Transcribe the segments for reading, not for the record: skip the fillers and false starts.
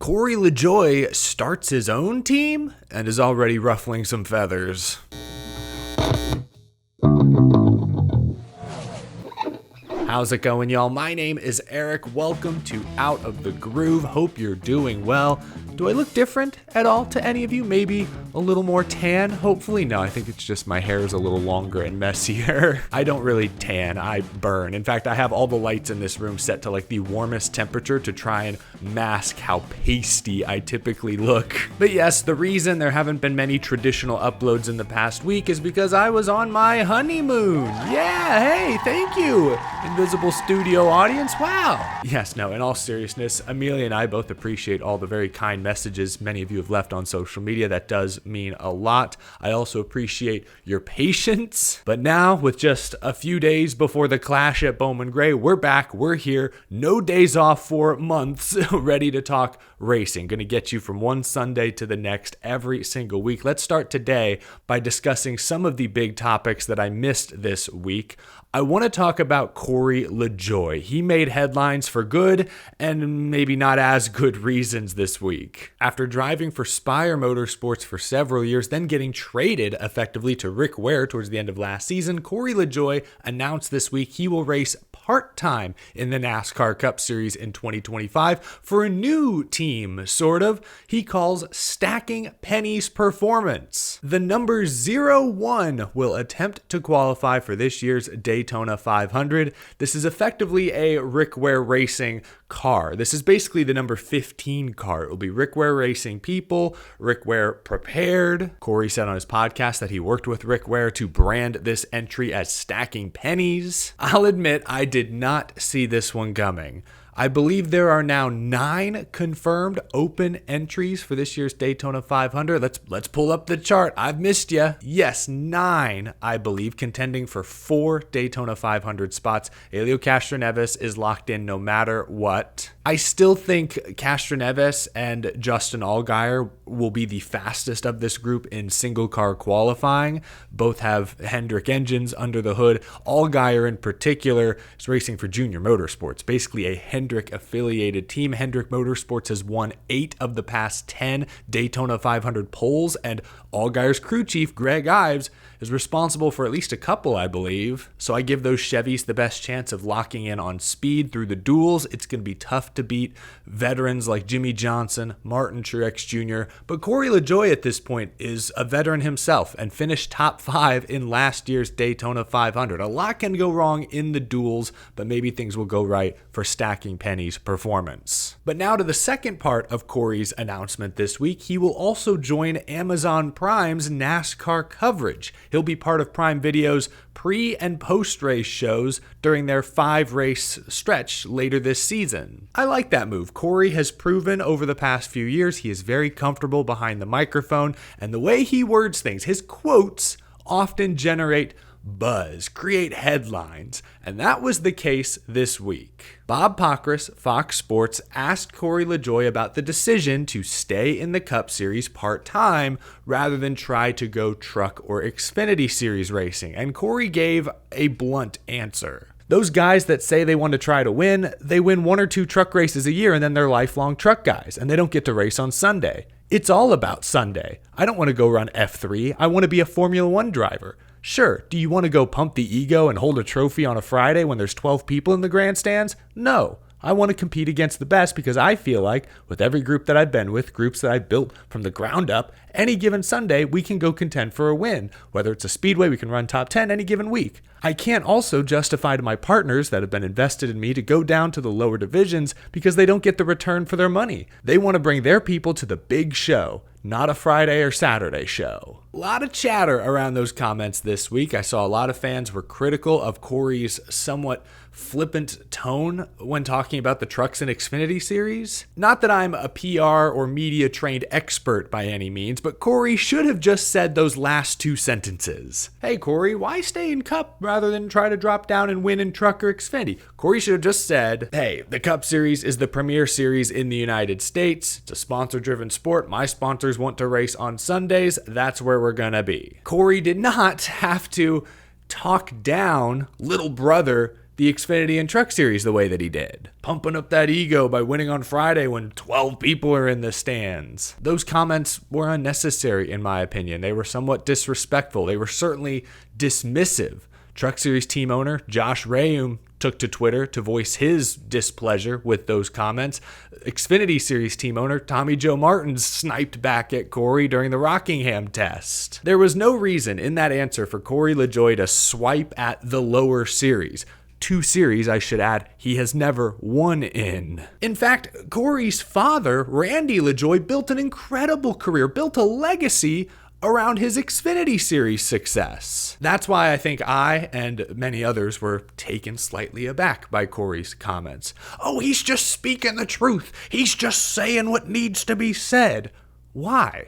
Corey LaJoie starts his own team and is already ruffling some feathers. How's it going, y'all? My name is Eric. Welcome to Out of the Groove. Hope you're doing well. Do I look different at all to any of you? Maybe a little more tan? Hopefully. No, I think it's just my hair is a little longer and messier. I don't really tan, I burn. In fact, I have all the lights in this room set to like the warmest temperature to try and mask how pasty I typically look. But yes, the reason there haven't been many traditional uploads in the past week is because I was on my honeymoon. Yeah, hey, thank you, Invisible Studio audience. Wow. Yes, no, in all seriousness, Amelia and I both appreciate all the very kind messages many of you have left on social media. That does mean a lot. I also appreciate your patience. But now, with just a few days before the clash at Bowman Gray, we're back, we're here, no days off for months, ready to talk racing. Going to get you from one Sunday to the next every single week. Let's start today by discussing some of the big topics that I missed this week. I want to talk about Corey LaJoie. He made headlines for good and maybe not as good reasons this week. After driving for Spire Motorsports for several years, then getting traded effectively to Rick Ware towards the end of last season, Corey LaJoie announced this week he will race part-time in the NASCAR Cup Series in 2025 for a new team, sort of. He calls Stacking Pennies Performance. The number 01 will attempt to qualify for this year's Daytona 500. This is effectively a Rick Ware Racing car. This is basically the number 15 car. It will be Rick Ware Racing people, Rick Ware prepared. Corey said on his podcast that he worked with Rick Ware to brand this entry as Stacking Pennies. I'll admit I did not see this one coming. I believe there are now 9 confirmed open entries for this year's Daytona 500. Let's pull up the chart. I've missed you. Yes, 9, I believe, contending for 4 Daytona 500 spots. Helio Castroneves is locked in no matter what. I still think Castroneves and Justin Allgaier will be the fastest of this group in single car qualifying. Both have Hendrick engines under the hood. Allgaier in particular is racing for Junior Motorsports, basically a Hendrick affiliated team. Hendrick Motorsports has won 8 of the past 10 Daytona 500 poles, and Allgaier's crew chief, Greg Ives, is responsible for at least a couple, I believe. So I give those Chevys the best chance of locking in on speed through the duels. It's going to be tough to beat veterans like Jimmy Johnson, Martin Truex Jr., but Corey LaJoie at this point is a veteran himself and finished top 5 in last year's Daytona 500. A lot can go wrong in the duels, but maybe things will go right for Stacking Pennies Performance. But now to the second part of Corey's announcement this week. He will also join Amazon Prime's NASCAR coverage. He'll be part of Prime Video's pre- and post-race shows during their 5-race stretch later this season. I like that move. Corey has proven over the past few years he is very comfortable behind the microphone, and the way he words things, his quotes often generate buzz, create headlines, and that was the case this week. Bob Pockrass, Fox Sports, asked Corey LaJoie about the decision to stay in the Cup Series part-time rather than try to go truck or Xfinity Series racing, and Corey gave a blunt answer. Those guys that say they want to try to win, they win 1 or 2 truck races a year and then they're lifelong truck guys, and they don't get to race on Sunday. It's all about Sunday. I don't want to go run F3. I want to be a Formula 1 driver. Sure, do you want to go pump the ego and hold a trophy on a Friday when there's 12 people in the grandstands? No. I want to compete against the best because I feel like with every group that I've been with, groups that I've built from the ground up, any given Sunday, we can go contend for a win. Whether it's a speedway, we can run top 10 any given week. I can't also justify to my partners that have been invested in me to go down to the lower divisions because they don't get the return for their money. They want to bring their people to the big show, not a Friday or Saturday show. A lot of chatter around those comments this week. I saw a lot of fans were critical of Corey's somewhat flippant tone when talking about the Trucks and Xfinity series. Not that I'm a PR or media trained expert by any means, but Corey should have just said those last 2 sentences. Hey Corey, why stay in Cup rather than try to drop down and win in Truck or Xfinity? Corey should have just said, hey, the Cup Series is the premier series in the United States. It's a sponsor-driven sport. My sponsors want to race on Sundays. That's where we're gonna be. Corey did not have to talk down little brother the Xfinity and Truck Series the way that he did, pumping up that ego by winning on Friday when 12 people are in the stands. Those comments were unnecessary in my opinion. They were somewhat disrespectful. They were certainly dismissive. Truck Series team owner Josh Rayum took to Twitter to voice his displeasure with those comments. Xfinity Series team owner Tommy Joe Martin sniped back at Corey during the Rockingham test. There was no reason in that answer for Corey LaJoie to swipe at the lower series. 2 series, I should add, he has never won in. In fact, Corey's father, Randy LaJoie, built an incredible career, built a legacy around his Xfinity Series success. That's why I think I and many others were taken slightly aback by Corey's comments. Oh, he's just speaking the truth. He's just saying what needs to be said. Why?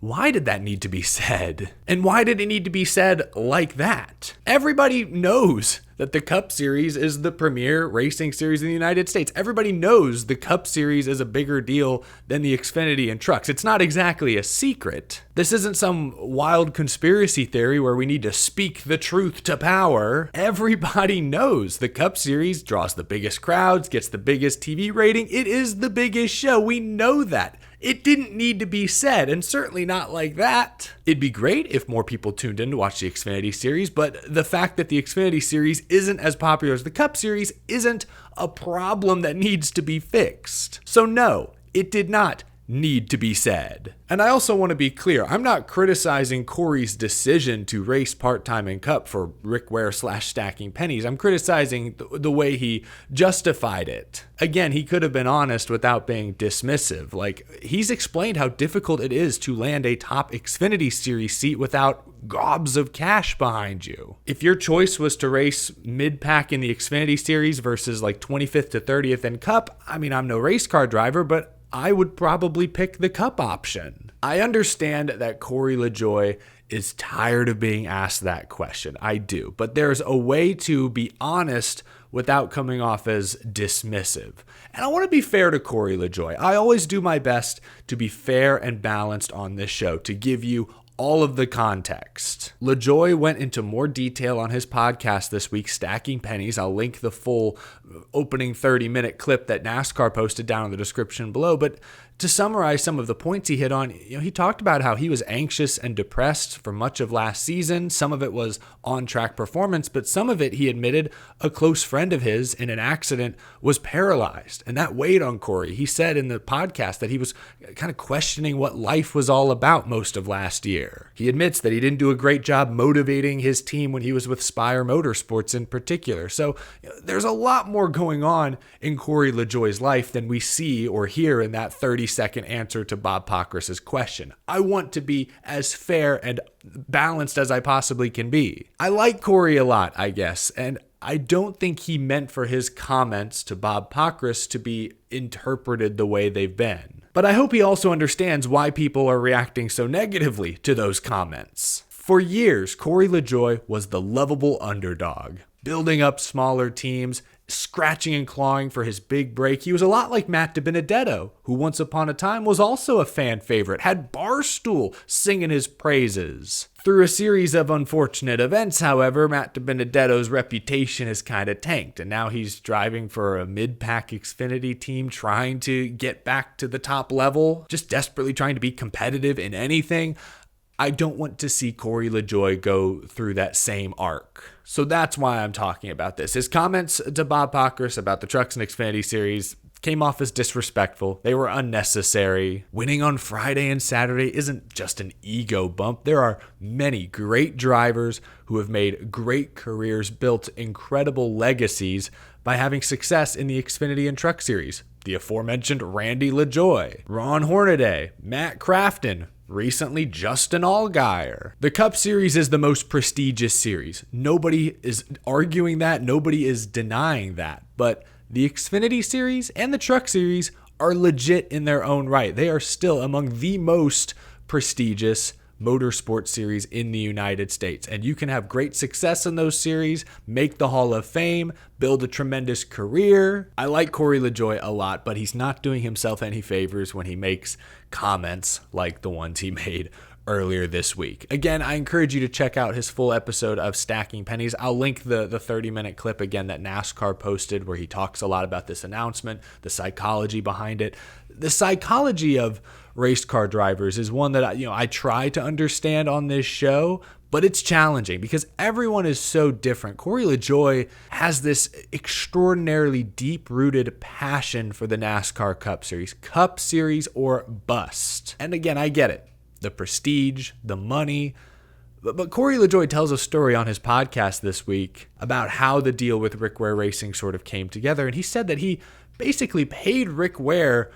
Why did that need to be said? And why did it need to be said like that? Everybody knows that the Cup Series is the premier racing series in the United States. Everybody knows the Cup Series is a bigger deal than the Xfinity and Trucks. It's not exactly a secret. This isn't some wild conspiracy theory where we need to speak the truth to power. Everybody knows the Cup Series draws the biggest crowds, gets the biggest TV rating. It is the biggest show. We know that. It didn't need to be said, and certainly not like that. It'd be great if more people tuned in to watch the Xfinity Series, but the fact that the Xfinity Series isn't as popular as the Cup Series isn't a problem that needs to be fixed. So no, it did not need to be said. And I also want to be clear, I'm not criticizing Corey's decision to race part-time in Cup for Rick Ware / stacking pennies. I'm criticizing the way he justified it. Again, he could have been honest without being dismissive. Like, he's explained how difficult it is to land a top Xfinity Series seat without gobs of cash behind you. If your choice was to race mid-pack in the Xfinity Series versus like 25th to 30th in Cup, I mean, I'm no race car driver, but I would probably pick the Cup option. I understand that Corey LaJoie is tired of being asked that question. I do. But there's a way to be honest without coming off as dismissive. And I want to be fair to Corey LaJoie. I always do my best to be fair and balanced on this show, to give you all of the context. LaJoie went into more detail on his podcast this week, Stacking Pennies. I'll link the full opening 30-minute clip that NASCAR posted down in the description below. But to summarize some of the points he hit on, he talked about how he was anxious and depressed for much of last season. Some of it was on-track performance, but some of it, he admitted, a close friend of his in an accident was paralyzed, and that weighed on Corey. He said in the podcast that he was kind of questioning what life was all about most of last year. He admits that he didn't do a great job motivating his team when he was with Spire Motorsports in particular. So there's a lot more going on in Corey LaJoie's life than we see or hear in that 30-second answer to Bob Pockrass's question. I want to be as fair and balanced as I possibly can be. I like Corey a lot, I guess, and I don't think he meant for his comments to Bob Pockrass to be interpreted the way they've been. But I hope he also understands why people are reacting so negatively to those comments. For years, Corey LaJoie was the lovable underdog, building up smaller teams, scratching and clawing for his big break. He was a lot like Matt DiBenedetto, who once upon a time was also a fan favorite, had Barstool singing his praises. Through a series of unfortunate events, however, Matt DiBenedetto's reputation has kind of tanked, and now he's driving for a mid-pack Xfinity team, trying to get back to the top level, just desperately trying to be competitive in anything. I don't want to see Corey LaJoie go through that same arc. So that's why I'm talking about this. His comments to Bob Pockrass about the Trucks and Xfinity Series came off as disrespectful. They were unnecessary. Winning on Friday and Saturday isn't just an ego bump. There are many great drivers who have made great careers, built incredible legacies by having success in the Xfinity and Truck Series. The aforementioned Randy LaJoie, Ron Hornaday, Matt Crafton, recently Justin Allgaier. The Cup Series is the most prestigious series. Nobody is arguing that. Nobody is denying that. But the Xfinity Series and the Truck Series are legit in their own right. They are still among the most prestigious motorsport series in the United States. And you can have great success in those series, make the Hall of Fame, build a tremendous career. I like Corey LaJoie a lot, but he's not doing himself any favors when he makes comments like the ones he made earlier this week. Again, I encourage you to check out his full episode of Stacking Pennies. I'll link the 30-minute clip again that NASCAR posted where he talks a lot about this announcement, the psychology behind it. The psychology of race car drivers is one that I try to understand on this show, but it's challenging because everyone is so different. Corey LaJoie has this extraordinarily deep-rooted passion for the NASCAR Cup Series or bust. And again, I get it. The prestige, the money. But Corey LaJoie tells a story on his podcast this week about how the deal with Rick Ware Racing sort of came together. And he said that he basically paid Rick Ware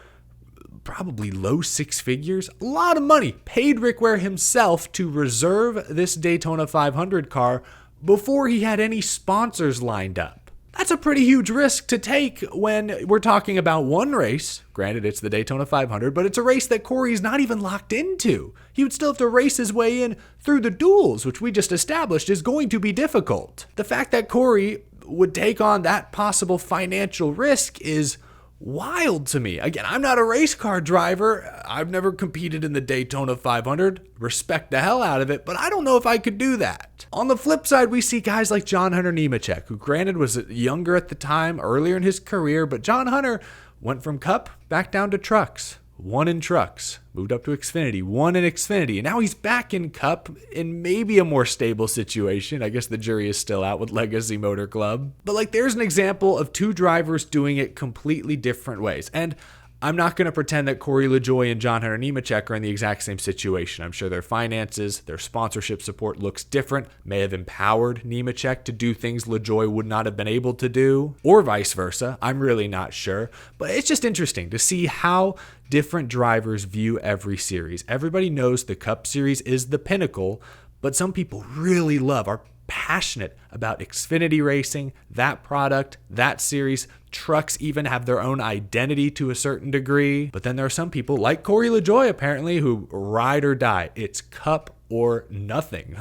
probably low six figures, a lot of money, paid Rick Ware himself to reserve this Daytona 500 car before he had any sponsors lined up. That's a pretty huge risk to take when we're talking about one race. Granted, it's the Daytona 500, but it's a race that Corey's not even locked into. He would still have to race his way in through the duels, which we just established is going to be difficult. The fact that Corey would take on that possible financial risk is wild to me. Again, I'm not a race car driver. I've never competed in the Daytona 500. Respect the hell out of it, but I don't know if I could do that. On the flip side, we see guys like John Hunter Nemechek, who granted was younger at the time, earlier in his career, but John Hunter went from Cup back down to trucks. Won in trucks, moved up to Xfinity, won in Xfinity, and now he's back in Cup in maybe a more stable situation. I guess the jury is still out with Legacy Motor Club. But there's an example of two drivers doing it completely different ways. And I'm not going to pretend that Corey LaJoie and John Hunter Nemechek are in the exact same situation. I'm sure their finances, their sponsorship support looks different, may have empowered Nemechek to do things LaJoie would not have been able to do, or vice versa. I'm really not sure. But it's just interesting to see how different drivers view every series. Everybody knows the Cup Series is the pinnacle, but some people really are passionate about Xfinity racing, that product, that series. Trucks even have their own identity to a certain degree. But then there are some people like Corey LaJoie apparently who ride or die. It's Cup or nothing.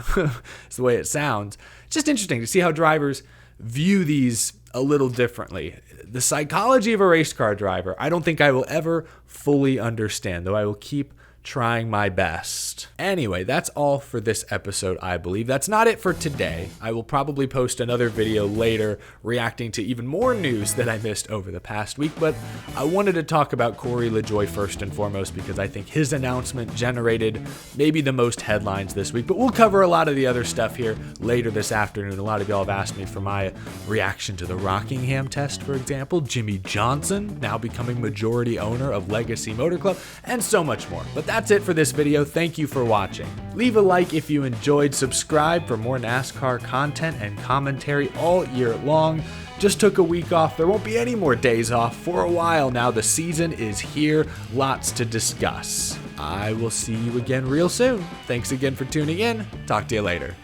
It's the way it sounds. It's just interesting to see how drivers view these a little differently. The psychology of a race car driver, I don't think I will ever fully understand, though I will keep trying my best. Anyway, that's all for this episode, I believe. That's not it for today. I will probably post another video later reacting to even more news that I missed over the past week, but I wanted to talk about Corey LaJoie first and foremost because I think his announcement generated maybe the most headlines this week, but we'll cover a lot of the other stuff here later this afternoon. A lot of y'all have asked me for my reaction to the Rockingham test, for example, Jimmy Johnson now becoming majority owner of Legacy Motor Club, and so much more. But that's it for this video. Thank you for watching. Leave a like if you enjoyed, subscribe for more NASCAR content and commentary all year long. Just took a week off. There won't be any more days off for a while now. The season is here. Lots to discuss. I will see you again real soon. Thanks again for tuning in. Talk to you later.